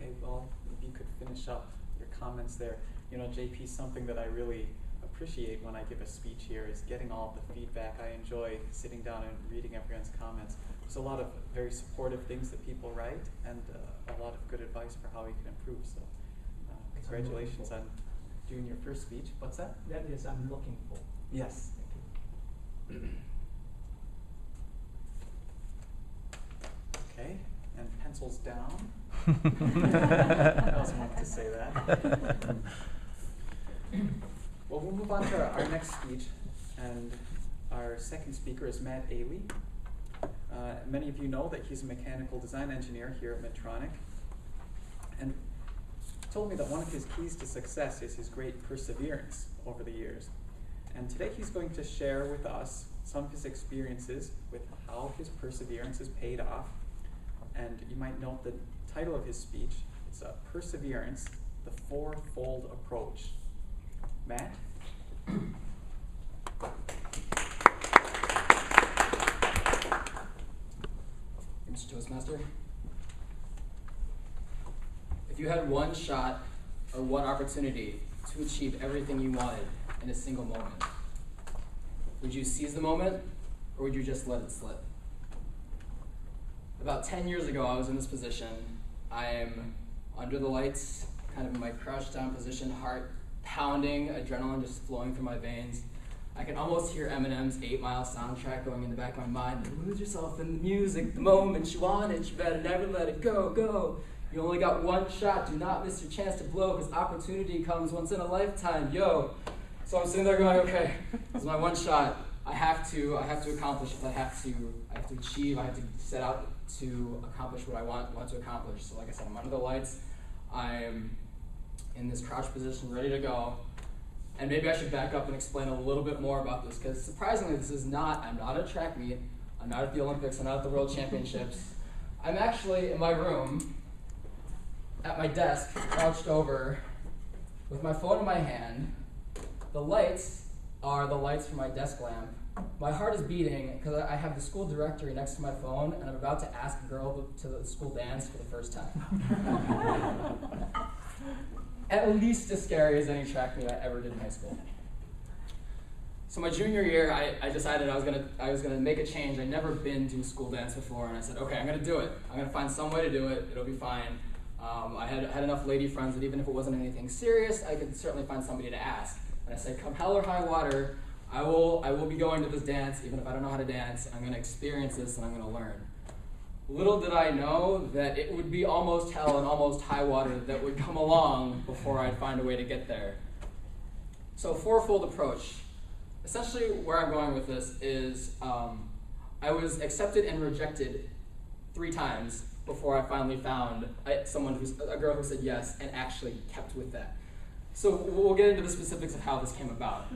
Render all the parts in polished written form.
Okay, well, if you could finish up your comments there. You know, JP, something that I really appreciate when I give a speech here is getting all the feedback. I enjoy sitting down and reading everyone's comments. There's a lot of very supportive things that people write, and a lot of good advice for how we can improve. So congratulations on doing your first speech. What's that? That is, I'm looking for. Yes. Thank you. Okay, and pencils down. I also wanted to say that. Well, we'll move on to our next speech, and our second speaker is Matt Ailey. Many of you know that he's a mechanical design engineer here at Medtronic, and told me that one of his keys to success is his great perseverance over the years. And today he's going to share with us some of his experiences with how his perseverance has paid off. And you might note the title of his speech, it's Perseverance, the Fourfold Approach. Matt? Mr. Toastmaster, if you had one shot or one opportunity to achieve everything you wanted in a single moment, would you seize the moment or would you just let it slip? About 10 years ago, I was in this position. I am under the lights, kind of in my crouched down position, heart pounding, adrenaline just flowing through my veins. I can almost hear Eminem's 8 Mile soundtrack going in the back of my mind. Lose yourself in the music, the moment you want it, you better never let it go, go. You only got one shot, do not miss your chance to blow, because opportunity comes once in a lifetime, yo. So I'm sitting there going, okay, this is my one shot. I have to accomplish it. I have to achieve, I have to set out to accomplish what I want to accomplish. So like I said, I'm under the lights. I'm in this crouch position, ready to go. And maybe I should back up and explain a little bit more about this, because surprisingly, I'm not at a track meet, I'm not at the Olympics, I'm not at the World Championships. I'm actually in my room, at my desk, crouched over, with my phone in my hand. The lights are the lights from my desk lamp. My heart is beating because I have the school directory next to my phone, and I'm about to ask a girl to the school dance for the first time. At least as scary as any track meet I ever did in high school. So my junior year, I decided I was gonna make a change. I'd never been to a school dance before, and I said, okay, I'm gonna do it. I'm gonna find some way to do it. It'll be fine. I had enough lady friends that even if it wasn't anything serious, I could certainly find somebody to ask. And I said, come hell or high water, I will be going to this dance, even if I don't know how to dance. I'm gonna experience this and I'm gonna learn. Little did I know that it would be almost hell and almost high water that would come along before I'd find a way to get there. So fourfold approach. Essentially where I'm going with this is I was accepted and rejected 3 times before I finally found a girl who said yes and actually kept with that. So we'll get into the specifics of how this came about.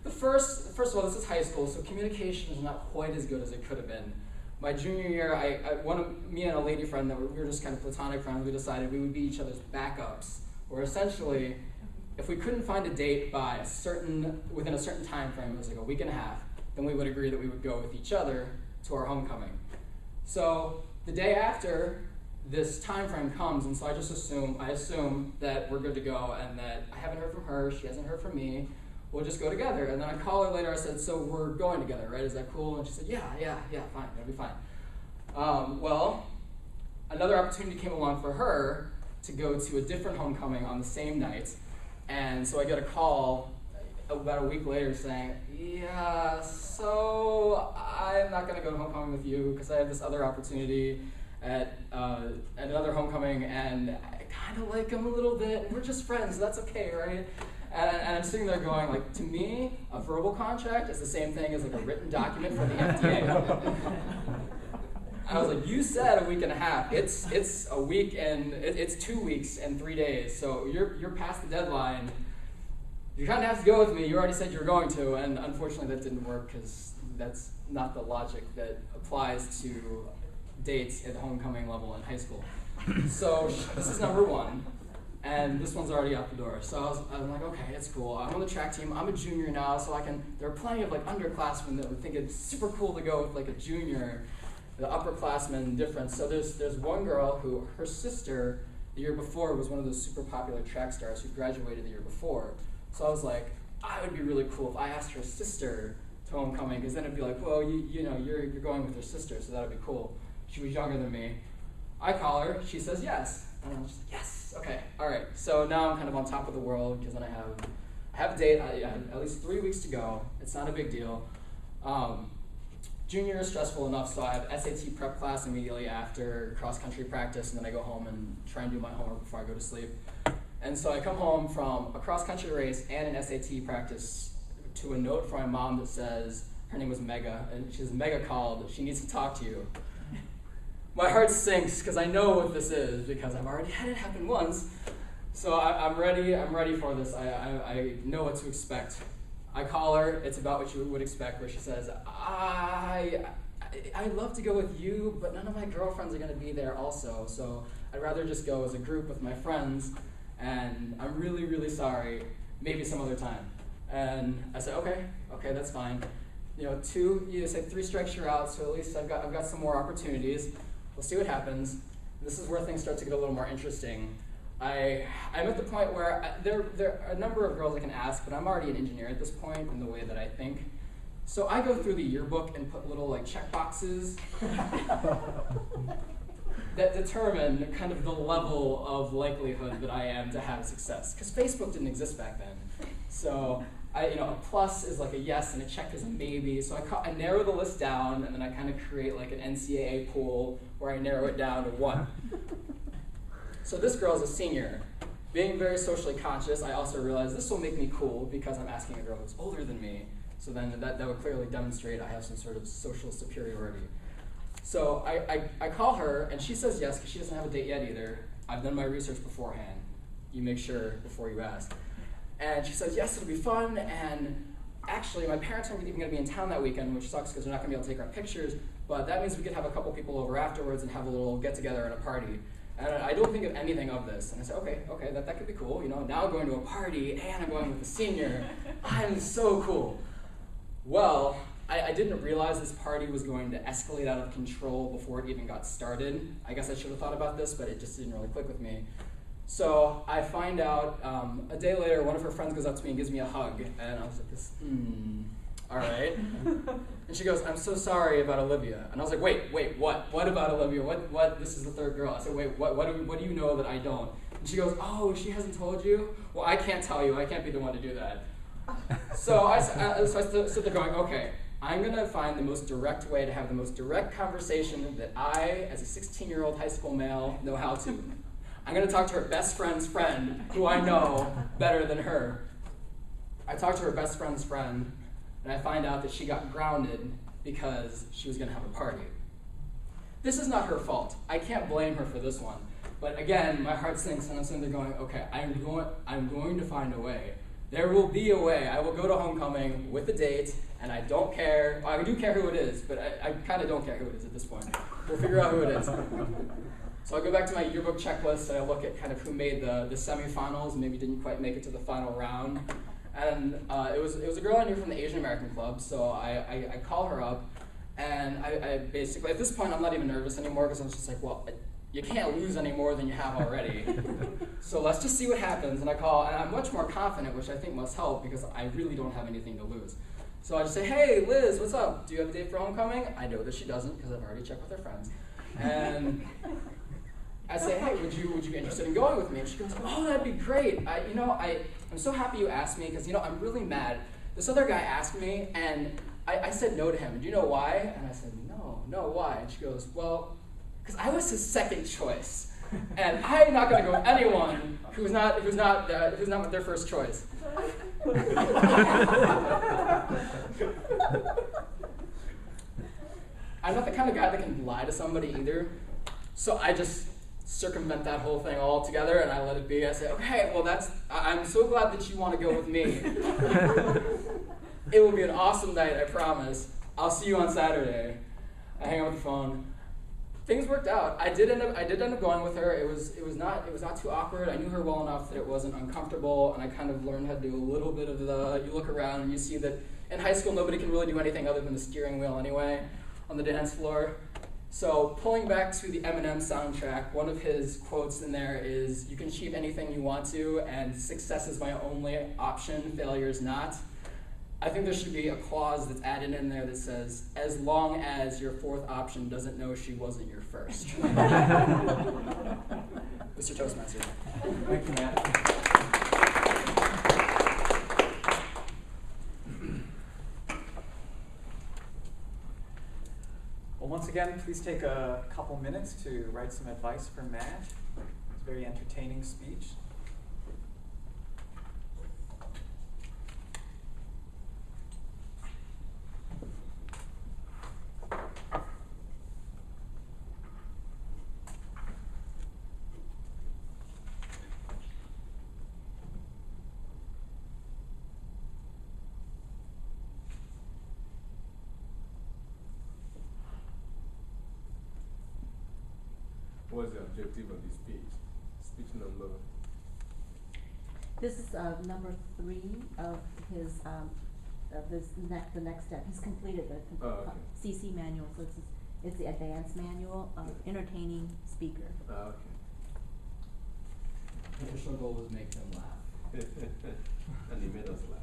First of all, this is high school, so communication is not quite as good as it could have been. My junior year, me and a lady friend, we were just kind of platonic friends, we decided we would be each other's backups, where essentially, if we couldn't find a date within a certain time frame, it was like a week and a half, then we would agree that we would go with each other to our homecoming. So the day after this time frame comes, and so I assume that we're good to go, and that I haven't heard from her, she hasn't heard from me, we'll just go together. And then I call her later, I said, so we're going together, right? Is that cool? And she said, yeah, fine, it'll be fine. Well, another opportunity came along for her to go to a different homecoming on the same night. And so I get a call about a week later saying, yeah, so I'm not gonna go to homecoming with you because I have this other opportunity at another homecoming, and I kind of like him a little bit, and we're just friends, so that's okay, right? And I'm sitting there going, like, to me, a verbal contract is the same thing as like a written document from the FDA. I was like, you said a week and a half. It's a week and it's 2 weeks and 3 days. So you're past the deadline. You kind of have to go with me. You already said you were going to, and unfortunately that didn't work because that's not the logic that applies to dates at the homecoming level in high school. So this is number 1. And this one's already out the door. So I'm like, okay, it's cool. I'm on the track team. I'm a junior now, so there are plenty of like underclassmen that would think it's super cool to go with like a junior, the upperclassmen difference. So there's one girl who, her sister the year before was one of those super popular track stars who graduated the year before. So I was like, I would be really cool if I asked her sister to homecoming, because then it'd be like, well, you're going with her sister, so that'd be cool. She was younger than me. I call her, she says yes. And I'm just like, yes, okay, all right. So now I'm kind of on top of the world, because then I have a date. I have at least 3 weeks to go. It's not a big deal. Junior year is stressful enough, so I have SAT prep class immediately after cross-country practice, and then I go home and try and do my homework before I go to sleep. And so I come home from a cross-country race and an SAT practice to a note from my mom that says, her name was Mega, and she says, Mega called, she needs to talk to you. My heart sinks, because I know what this is, because I've already had it happen once. So I'm ready for this. I know what to expect. I call her, it's about what you would expect, where she says, I'd love to go with you, but none of my girlfriends are going to be there also, so I'd rather just go as a group with my friends, and I'm really, really sorry, maybe some other time. And I said, okay, that's fine. You said 3 strikes you're out, so at least I've got some more opportunities. We'll see what happens. This is where things start to get a little more interesting. I'm at the point where there are a number of girls I can ask, but I'm already an engineer at this point in the way that I think. So I go through the yearbook and put little check boxes that determine kind of the level of likelihood that I am to have success. Because Facebook didn't exist back then. So a plus is like a yes and a check is a maybe. So I narrow the list down, and then I kind of create like an NCAA pool where I narrow it down to 1. So this girl's a senior. Being very socially conscious, I also realized this will make me cool because I'm asking a girl who's older than me. So then that would clearly demonstrate I have some sort of social superiority. So I call her, and she says yes, because she doesn't have a date yet either. I've done my research beforehand. You make sure before you ask. And she says, yes, it'll be fun, and actually my parents aren't even going to be in town that weekend, which sucks because they're not going to be able to take our pictures, but that means we could have a couple people over afterwards and have a little get-together and a party. And I don't think of anything of this. And I said, okay, that could be cool. Now I'm going to a party, and I'm going with a senior. I'm so cool. Well, I didn't realize this party was going to escalate out of control before it even got started. I guess I should have thought about this, but it just didn't really click with me. So I find out a day later, one of her friends goes up to me and gives me a hug. And I was like, all right. And she goes, I'm so sorry about Olivia. And I was like, wait, what? What about Olivia? What? This is the 3rd girl. I said, wait, what do you know that I don't? And she goes, oh, she hasn't told you? Well, I can't tell you. I can't be the one to do that. So I sit there going, okay, I'm going to find the most direct way to have the most direct conversation that I, as a 16-year-old high school male, know how to. I'm going to talk to her best friend's friend, who I know better than her. I talk to her best friend's friend, and I find out that she got grounded because she was going to have a party. This is not her fault. I can't blame her for this one. But again, my heart sinks, and I'm sitting there going, okay, I'm going to find a way. There will be a way. I will go to homecoming with a date, and I don't care. Well, I do care who it is, but I kind of don't care who it is at this point. We'll figure out who it is. So I go back to my yearbook checklist, and I look at kind of who made the semifinals and maybe didn't quite make it to the final round. And it was a girl I knew from the Asian American Club, so I call her up, and I basically, at this point, I'm not even nervous anymore, because I was just like, well, you can't lose any more than you have already. So let's just see what happens. And I call, and I'm much more confident, which I think must help, because I really don't have anything to lose. So I just say, hey, Liz, what's up? Do you have a date for homecoming? I know that she doesn't, because I've already checked with her friends. And I say, hey, would you be interested in going with me? And she goes, oh, that'd be great. I'm so happy you asked me, because I'm really mad. This other guy asked me, and I said no to him. Do you know why? And I said, no, why? And she goes, well, because I was his second choice, and I'm not going to go with anyone who's not their first choice. I'm not the kind of guy that can lie to somebody either, so I just circumvent that whole thing altogether, and I let it be. I say, okay, well, I'm so glad that you want to go with me. It will be an awesome night, I promise. I'll see you on Saturday. I hang up the phone. Things worked out. I did end up going with her. It was not too awkward. I knew her well enough that it wasn't uncomfortable, and I kind of learned how to do a little bit of you look around and you see that in high school nobody can really do anything other than the steering wheel anyway on the dance floor. So pulling back to the Eminem soundtrack, one of his quotes in there is, "You can achieve anything you want to, and success is my only option, failure is not." I think there should be a clause that's added in there that says, "As long as your fourth option doesn't know she wasn't your first." Mr. Toastmaster. Thank you, Matt. Well, once again, please take a couple minutes to write some advice for Matt. It's a very entertaining speech. What's the objective of this speech? Speech number. This is number 3 of his the next step. He's completed the Oh, okay. CC manual, so it's the advanced manual of entertaining speaker. Okay. The initial goal was make them laugh. And he made us laugh.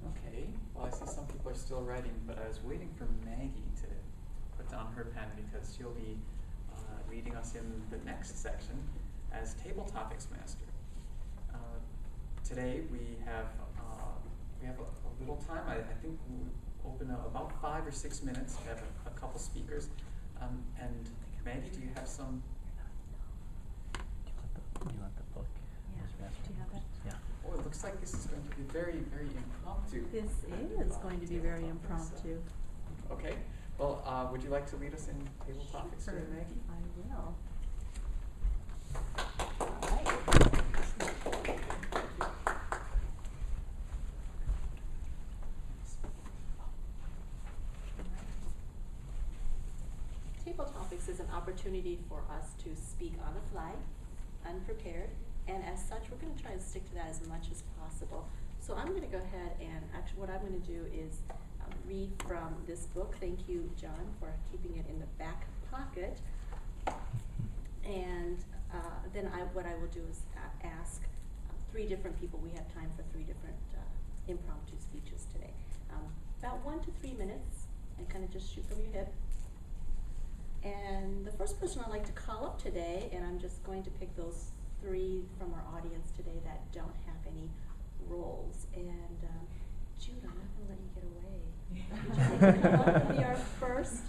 Okay, well, I see some people are still writing, but I was waiting for Maggie to put down her pen because she'll be leading us in the next section as Table Topics Master. Today we have a little time. I think we'll open up about 5 or 6 minutes to have a couple speakers. And Maggie, do you have some? Do you want the book? Yeah. Do you have it? Yeah. Oh, it looks like this is going to be very, very impromptu. This is going to be very impromptu. Okay. Well, would you like to lead us in table topics today, Sure, Maggie? I will. All right. Table topics is an opportunity for us to speak on the fly, unprepared, and as such, we're going to try to stick to that as much as possible. So I'm going to go ahead and actually what I'm going to do is read from this book. Thank you, John, for keeping it in the back pocket. And then what I will do is ask 3 different people. We have time for 3 different impromptu speeches today. About 1 to 3 minutes, and kind of just shoot from your hip. And the first person I'd like to call up today, and I'm just going to pick those 3 from our audience today that don't have any roles. And Jude, I'm not going to let you get away. Would you like to come up and be our first